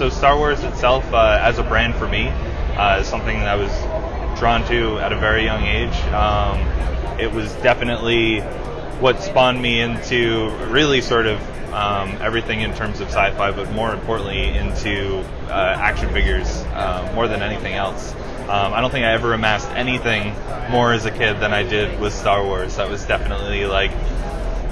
So Star Wars itself, as a brand for me, is something that I was drawn to at a very young age. It was definitely what spawned me into really sort of everything in terms of sci-fi, but more importantly into action figures more than anything else. I don't think I ever amassed anything more as a kid than I did with Star Wars. That was definitely like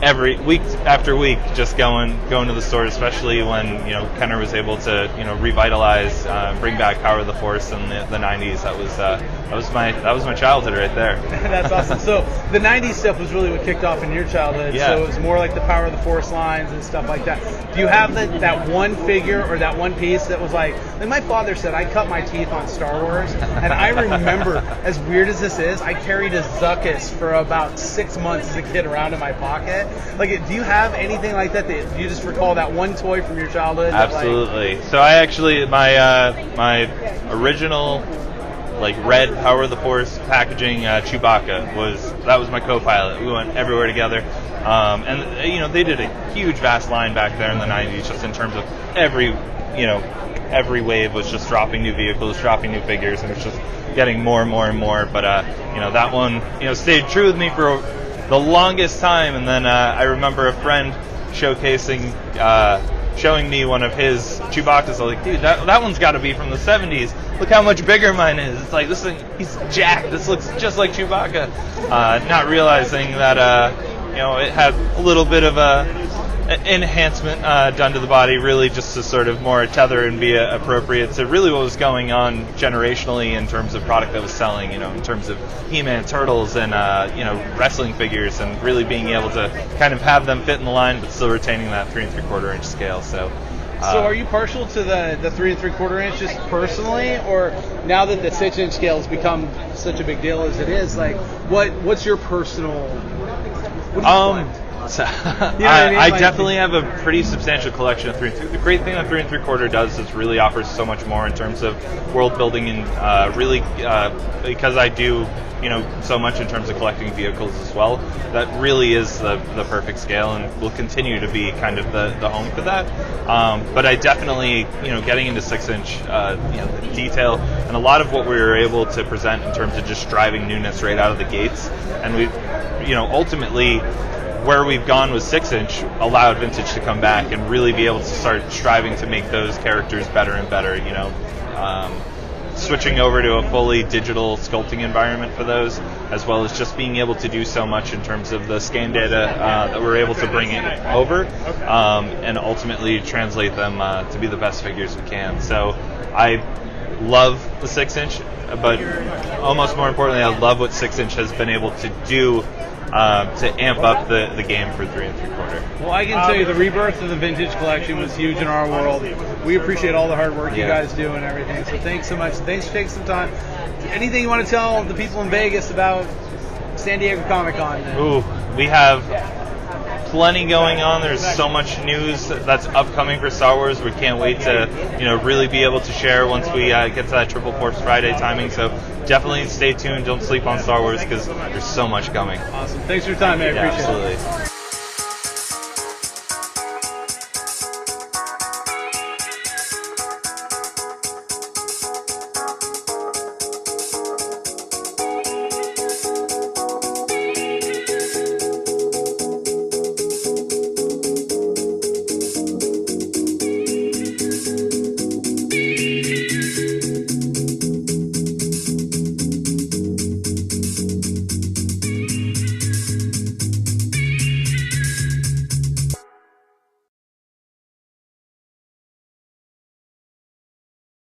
every week after week, just going to the store, especially when Kenner was able to revitalize, bring back Power of the Force in the 90s. That was my childhood right there. That's awesome. So the 90s stuff was really what kicked off in your childhood. Yeah. So it was more like the Power of the Force lines and stuff like that. Do you have that one figure or that one piece that was like my father said, I cut my teeth on Star Wars, and I remember, as weird as this is, I carried a Zuckuss for about 6 months as a kid around in my pocket. Like, do you have anything like that you just recall that one toy from your childhood? Absolutely. So I actually, my original red Power of the Force packaging, Chewbacca was my co-pilot. We went everywhere together, and they did a huge, vast line back there in the 90s, just in terms of every wave was just dropping new vehicles, dropping new figures, and it was just getting more and more and more. But that one stayed true with me for the longest time, and then I remember a friend showing me one of his Chewbacca's. I was like, dude, that one's got to be from the 70s. Look how much bigger mine is. It's like, this thing, he's jacked. This looks just like Chewbacca. Not realizing that it had a little bit of an enhancement done to the body, really just to sort of more tether and be appropriate to really what was going on generationally in terms of product that was selling, in terms of He-Man, Turtles, and wrestling figures, and really being able to kind of have them fit in the line but still retaining that 3 3/4 inch scale. So are you partial to the 3 3/4 inch just personally, or now that the 6 inch scale has become such a big deal as it is, like what's your personal? What do you collect? So, I definitely have a pretty substantial collection of 3 3/4. The great thing that 3 3/4 does is really offers so much more in terms of world building, and really because I do so much in terms of collecting vehicles as well. That really is the perfect scale, and will continue to be kind of the home for that. But I definitely getting into 6 inch, the detail and a lot of what we were able to present in terms of just driving newness right out of the gates, and we ultimately, where we've gone with 6 inch allowed vintage to come back and really be able to start striving to make those characters better and better. Switching over to a fully digital sculpting environment for those, as well as just being able to do so much in terms of the scan data that we're able to bring in over, and ultimately translate them to be the best figures we can. So I love the 6 inch, but almost more importantly, I love what 6 inch has been able to do to amp up the game for 3 3/4. Well, I can tell you the rebirth of the vintage collection was huge in our world. We appreciate all the hard work you guys do and everything. So thanks so much. Thanks for taking some time. Anything you want to tell the people in Vegas about San Diego Comic-Con? Ooh, we have plenty going on. There's so much news that's upcoming for Star Wars. We can't wait to really be able to share once we get to that Triple Force Friday timing. So definitely stay tuned. Don't sleep on Star Wars, because there's so much coming. Awesome. Thanks for your time, man. I appreciate it. Absolutely.